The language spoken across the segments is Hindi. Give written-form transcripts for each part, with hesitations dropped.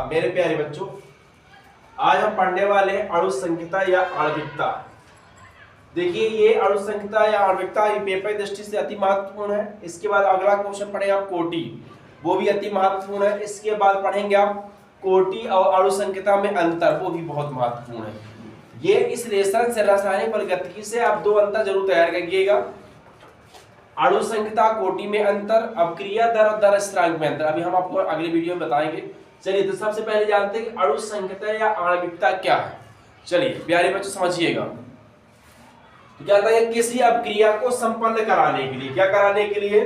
मेरे प्यारे बच्चों, आज हम पढ़ने वाले अणु संहिता या आणविकता। देखिए, ये अणु संहिता या आणविकता ये पेपर दृष्टि से अति महत्वपूर्ण है। इसके बाद अगला क्वेश्चन पढ़ेंगे आप कोटि, वो भी अति महत्वपूर्ण है। इसके बाद पढ़ेंगे आप कोटि और अणु संहिता में अंतर, वो भी बहुत महत्वपूर्ण है। ये इस रेशन से रासायनिक प्रगति से आप दो अंतर जरूर तैयार करिएगा। अणु संहिता कोटि में अंतर, अपक्रिया दर और दर स्थिरांक में अंतर, अभी हम आपको अगले वीडियो में बताएंगे। चलिए, तो सबसे पहले जानते हैं कि अणु संहिता या आणविकता क्या है। चलिए प्यारे बच्चों समझिएगा। तो क्या कहता है, किसी अपक्रिया को संपन्न कराने के लिए, क्या कराने के लिए,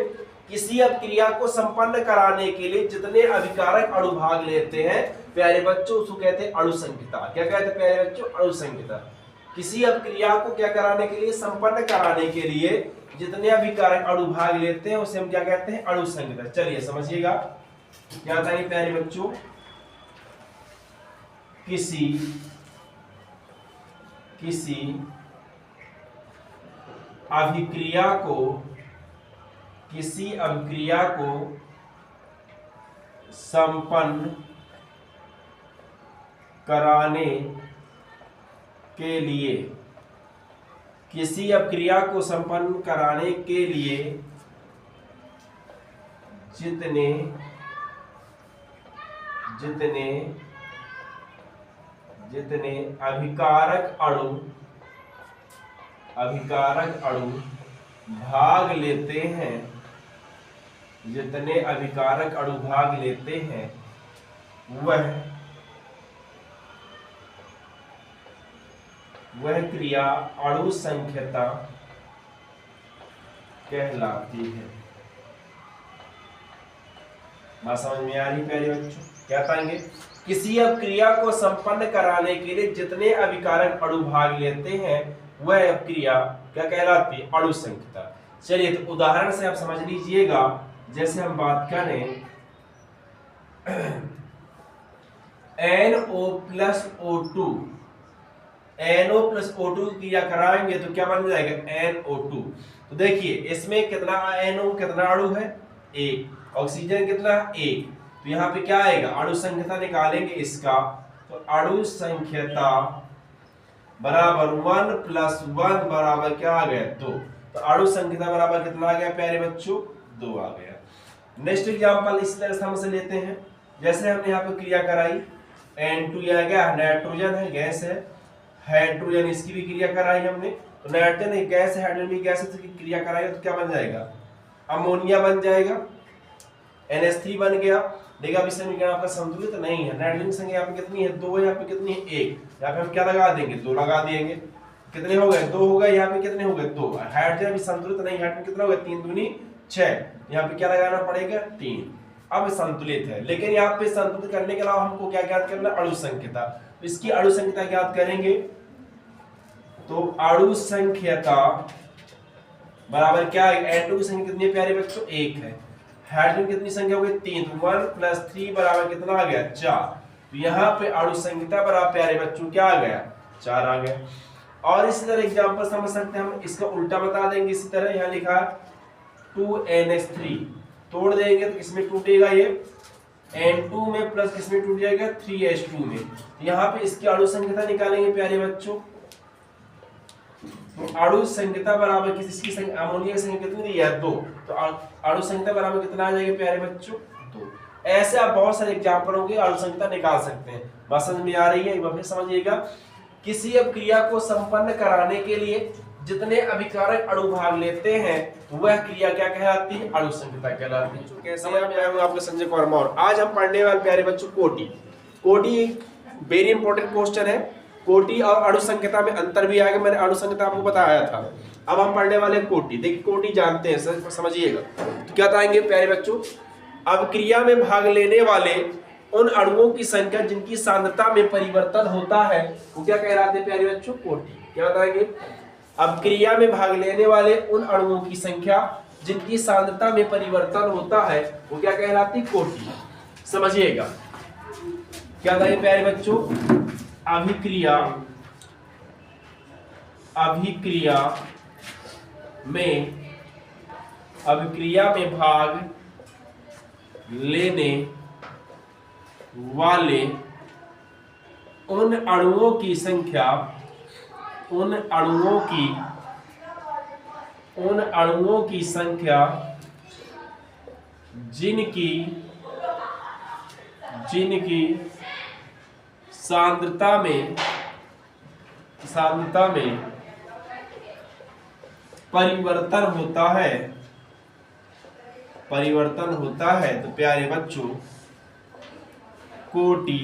किसी अपक्रिया को संपन्न कराने के लिए जितने अभिकारक अणु भाग लेते हैं प्यारे बच्चों, उसको कहते हैं अणु संहिता। क्या कहते हैं प्यारे बच्चों, अणु संहिता। किसी अपक्रिया को क्या कराने के लिए, संपन्न कराने के लिए जितने अभिकारक अणु भाग लेते हैं उसे हम क्या कहते हैं, अणु संहिता। चलिए समझिएगा क्या बताइए प्यारे बच्चों, किसी अभिक्रिया को संपन्न कराने के लिए, किसी अपक्रिया को संपन्न कराने के लिए जितने अभिकारक अणु भाग लेते हैं, जितने अभिकारक अणु भाग लेते हैं वह क्रिया अणु संहिता कहलाती है। बात समझ में आ रही प्यारे बच्चों? क्या पाएंगे, किसी अपक्रिया को संपन्न कराने के लिए जितने अभिकारक अणु भाग लेते हैं वह अपक्रिया क्या कहलाती है, अणु संहिता। चलिए, तो उदाहरण से आप समझ लीजिएगा। जैसे हम बात करें NO plus O2, NO plus O2 क्रिया कराएंगे तो क्या बन जाएगा, NO2। तो देखिए इसमें कितना NO कितना अणु है, एक, ऑक्सीजन कितना, एक। तो यहाँ पे क्या आएगा, अणु संख्यता निकालेंगे इसका, तो अणु संख्यता बराबर 1 + 1 बराबर क्या आ गया, 2। तो अणु संख्यता बराबर कितना आ गया प्यारे बच्चों, 2 आ गया। नेक्स्ट एग्जांपल इस तरह से हम से लेते हैं। जैसे हमने यहाँ पे क्रिया कराई, N2 ये आ गया, नाइट्रोजन है, गैस है, हाइड्रोजन इसकी भी क्रिया कराई हमने। तो नाइट्रोजन एक गैस है, हाइड्रोजन भी गैस है, तो क्रिया कराई तो क्या बन जाएगा, अमोनिया बन जाएगा, NH3 बन गया। देखा विषय में आपका संतुलित तो नहीं है। नाइट्रोजन संख्या यहाँ पे कितनी है, 2, यहाँ पे कितनी है, 1। यहाँ पे हम क्या लगा देंगे, 2 लगा देंगे। कितने हो गए, 2 हो गए। यहाँ पे कितने हो गए, 2। हाइड्रोजन भी संतुलित नहीं, हाइड्रोजन कितना हो गया, 3 दूनी 6। यहाँ पे क्या लगाना पड़ेगा, 3। अब संतुलित है, लेकिन यहाँ पे संतुलित करने के अलावा हमको क्या ज्ञात करना, अणु संख्यता। इसकी अणु संख्यता ज्ञात करेंगे तो अणु संख्यता बराबर क्या है, N2 की संख्या कितनी है प्यारे बच्चों, 1 है। हाइड्रोजन कितनी संख्या हो गई, 3। तो 1 + 3 बराबर कितना आ गया, 4। तो यहाँ पे अणु संख्यता बराबर प्यारे बच्चों क्या आ गया, 4 आ गया। और इसी तरह एग्जांपल समझ सकते हैं हम, इसका उल्टा बता देंगे। इसी तरह यहाँ लिखा 2NH3, तोड़ देंगे तो इसमें टूटेगा ये, N2 में प्लस किसमें टूट जाएगा, 3H2 में। यहाँ पे इसकी अणु संख्यता निकालेंगे प्यारे बच्चों। तो अणु संख्यता बराबर किसकी संख्या, अमोनिया की संख्या कितनी दी है, 2। तो अणु संख्यता बराबर कितना आ जाएगा प्यारे बच्चों, 2। ऐसे आप बहुत सारे एग्जांपल होंगे, अणु संख्यता निकाल सकते हैं। बात समझ में आ रही है, एक बार फिर समझिएगा। किसी अपक्रिया को संपन्न कराने के लिए जितने अभिकारक अणु भाग लेते हैं वह क्रिया क्या कहलाती है, अणु संख्यता कहलाती है। कैसे मैं हूं आपका संजय कुमार मौर्य। आज हम पढ़ने वाले प्यारे बच्चों कोटि वेरी इंपॉर्टेंट क्वेश्चन है। कोटि और अणु संख्यता में अंतर भी आएगा, मैंने अणु संख्यता आपको बताया था। अब हम पढ़ने वाले कोटि। देखिए कोटि जानते हैं, समझिएगा। तो क्या बताएंगे प्यारे बच्चों, अपक्रिया में भाग लेने वाले उन अणुओं की संख्या जिनकी सांद्रता में परिवर्तन होता है वो क्या कहलाते हैं प्यारे बच्चों, कोटि। क्या बताएंगे, अपक्रिया में भाग लेने वाले उन अणुओं की संख्या जिनकी सांद्रता में परिवर्तन होता है वो क्या कहलाती है, कोटि। समझिएगा क्या बताइए प्यारे बच्चों, अभिक्रिया में भाग वाले उन अणुओं की संख्या, उन अणुओं की संख्या जिनकी सांद्रता में परिवर्तन होता है तो प्यारे बच्चों कोटि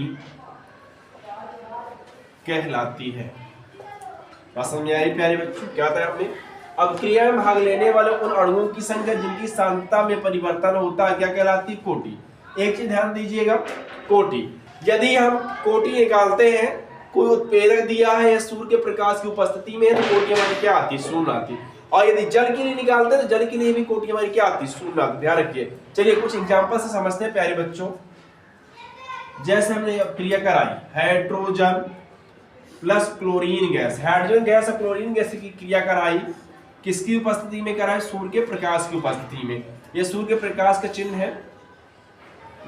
कहलाती है। बात समझ आई प्यारे बच्चों? क्या था हमें? अब क्रिया में भाग लेने वाले उन अणुओं की संख्या जिनकी सांद्रता में परिवर्तन होता है क्या कहलाती? कोटि। एक चीज ध्यान दीजिएगा, कोटि। यदि हम कोटि निकालते हैं, कोई उत्प्रेरक दिया है या सूर्य के प्रकाश की उपस्थिति में, तो कोटि हमारी क्या आती? शून्य आती। और यदि जल के लिए निकालते हैं तो जल के लिए भी कोटि हमारी क्या आती? शून्य आती। ध्यान रखिए। चलिए कुछ एग्जांपल से समझते हैं प्यारे बच्चों। जैसे हमने क्रिया कराई hydrogen plus chlorine gas, hydrogen gas और क्लोरीन गैस की क्रिया कराई, किसकी उपस्थिति में कराई? सूर्य के प्रकाश की उपस्थिति में। ये सूर्य के प्रकाश का चिन्ह है।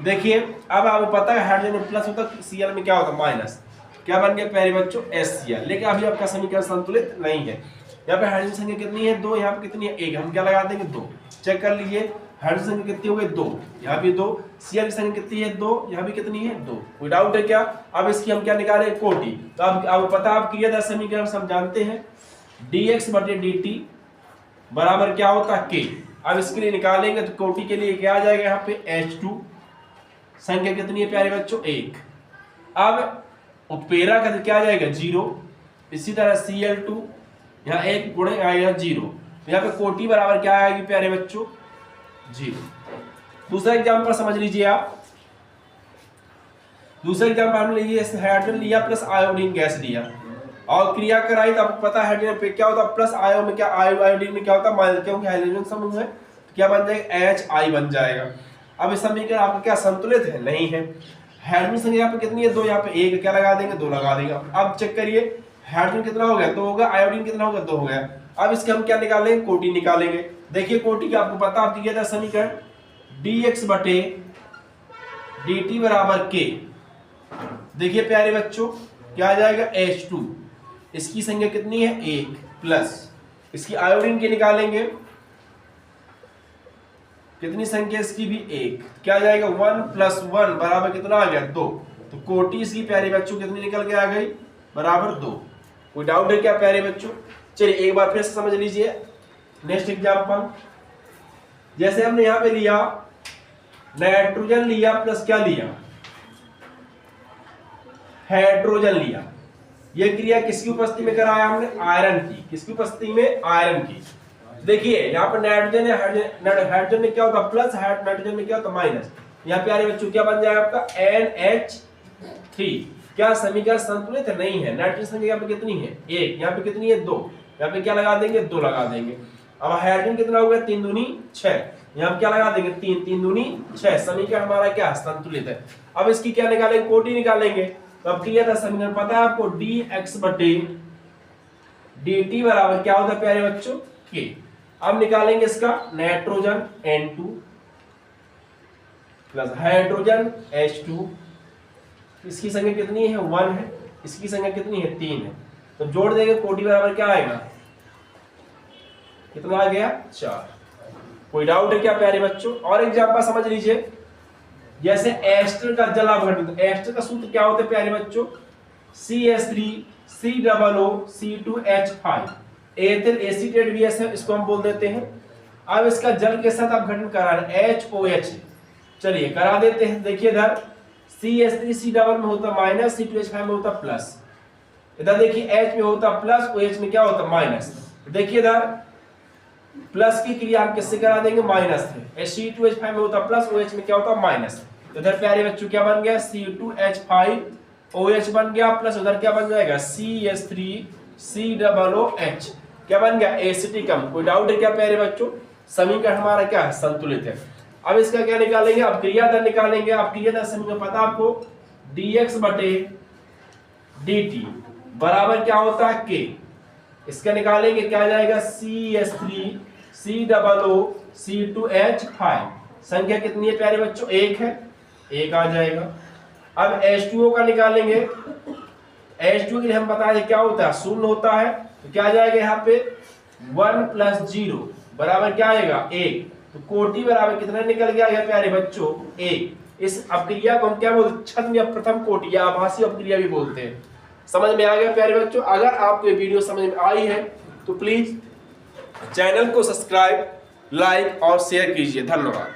देखिए अब आपको पता है हाइड्रोजन में प्लस होता है, Cl में क्या होता है? माइनस। क्या बन गया प्यारे बच्चों? HCl। लेकिन अभी आपका समीकरण संतुलित नहीं है। यहाँ पे हाइड्रोजन संख्या कितनी है? 2। यहाँ पे कितनी है? 1। हम क्या लगा देंगे? 2। चेक कर लीजिए हाइड्रोजन संख्या कितनी हो गई? 2। यहाँ भी 2। Cl की संख्या कितनी है? 2। यहाँ भी कितनी है? 2। कोई डाउट है क्या? अब इसकी हम क्या निकाले? कोटि। तो अब पता आप क्रियाधार समीकरण सब जानते हैं, dx/dt बराबर क्या होता है? K। अब इसके लिए निकालेंगे तो कोटि के लिए क्या आ जाएगा? यहाँ पे H2 संख्या कितनी है प्यारे बच्चों? 1। अब उत्प्रेरक का क्या आ जाएगा? 0। इसी तरह Cl2 यहाँ 1 गुणे आएगा 0। यहाँ पे कोटि बराबर क्या आएगी प्यारे बच्चों? 0। दूसरा एग्जांपल समझ लीजिए आप। दूसरा एग्जांपल हम लीजिए, हाइड्रोजन लिया प्लस आयोडीन गैस लिया और क्रिया कराई तो आपको पता है हाइड्रोजन पे क्या होता है? प्लस आयो में क्या? आयोडीन में क्या होता है? माइनस। क्योंकि हाइड्रोजन समूह है तो क्या बन जाएगा? HI बन जाएगा। अब इस समीकरण आपका क्या संतुलित है? नहीं है। हाइड्रोजन संख्या यहाँ पे कितनी है? 2। यहाँ पे 1 क्या लगा देंगे? 2 लगा देंगे। अब चेक करिए हाइड्रोजन कितना हो गया? 2 होगा। आयोडीन कितना होगा? 2 हो गया। अब इसके हम क्या निकालेंगे? कोटि निकालेंगे। देखिए कोटि का आपको पता, आपकी क्या था समीकरण? dx/dt बराबर K। देखिए प्यारे बच्चों क्या आ जाएगा? H2। इसकी संख्या कितनी है? 1 प्लस इसकी आयोडीन की निकालेंगे, कितनी संख्या इसकी भी? 1। क्या आ जाएगा? 1 + 1 बराबर कितना आ गया? 2। तो कोटि इसकी प्यारे बच्चों कितनी निकल के आ गई? बराबर 2। कोई डाउट है क्या प्यारे बच्चों? चलिए एक बार फिर से समझ लीजिए। नेक्स्ट एग्जांपल, जैसे हमने यहाँ पे लिया नाइट्रोजन लिया प्लस क्या लिया? हाइड्रोजन लिया। ये क्रिया किसकी उपस्थिति में कराया हमने? आयरन की। किसकी उपस्थिति में? आयरन की। देखिए यहाँ पर नाइट्रोजन है, हाइड्रोजन में क्या होता है? प्लस, नाइट्रोजन में क्या होता है? माइनस। यहाँ प्यारे बच्चों क्या बन जाएगा आपका? NH3। क्या समीकरण संतुलित है? नहीं है। नाइट्रोजन संख्या यहाँ पे कितनी है? 1। यहाँ पे कितनी है? 2। यहाँ पे क्या लगा देंगे? 2 लगा देंगे। अब हाइड्रोजन कितना हो गया? 3 दूनी 6। यहाँ क्या लगा देंगे? 3। 3 दूनी 6। समीकरण हमारा क्या? संतुलित है। अब इसकी क्या निकालेंगे? कोटि निकालेंगे। तो अब क्रिया था समीकरण पता है आपको, dx/dt बराबर क्या होता है प्यारे बच्चों? K। अब निकालेंगे इसका nitrogen N2 plus hydrogen H2। इसकी संख्या कितनी है? 1 है। इसकी संख्या कितनी है? 3 है। तो जोड़ देंगे, कोटि बराबर क्या आएगा? कितना आ गया? 4। कोई डाउट है क्या प्यारे बच्चों? और एग्जांपल समझ लीजिए, जैसे एस्टर का जल अपघटन। एस्टर का सूत्र क्या होता है प्यारे बच्चों? CH3COO-C2H5। एथिल एसीटेट भी है, इसको हम बोल देते हैं। अब इसका जल के साथ अपघटन कराना HOH। चलिए करा देते हैं। देखिए इधर CH3C डबल में होता माइनस, C2H5 में होता प्लस। इधर देखिए H में होता प्लस, OH में क्या होता? माइनस। देखिए इधर प्लस की क्रिया हम किससे करा देंगे? माइनस से। C2H5 में होता प्लस, OH में क्या होता? माइनस। तो इधर प्यारे बच्चों क्या बन गया? C2H5OH बन गया प्लस उधर क्या बन जाएगा? CH3COOH क्या बन गया? एसिटिक अम्ल। कोई डाउट है क्या प्यारे बच्चों? समीकरण हमारा क्या है? संतुलित है। अब इसका क्या निकालेंगे? अब क्रिया दर निकालेंगे। अब क्रिया दर समीकरण पता आपको, dx/dt बराबर क्या होता है? K। इसका निकालेंगे क्या आ जाएगा? CH3COOC2H5। संख्या कितनी है प्यारे बच्चों? 1 है। 1 आ जाएगा। अब H2O का निकालेंगे। H2 के लिए हम बताए क्या होता है, शून्य होता है, तो क्या आ जाएगा यहाँ पे 1 + 0 बराबर क्या आएगा 1। तो कोटि बराबर कितना निकल के आ गया प्यारे बच्चों 1। इस अपक्रिया को हम क्या बोलते हैं, छद्म या प्रथम कोटि या आभासी अपक्रिया भी बोलते हैं। समझ में आ गया प्यारे बच्चों? अगर आपको ये वीडियो समझ में आई है तो प्लीज चैनल को सब्सक्राइब, लाइक और शेयर कीजिए। धन्यवाद।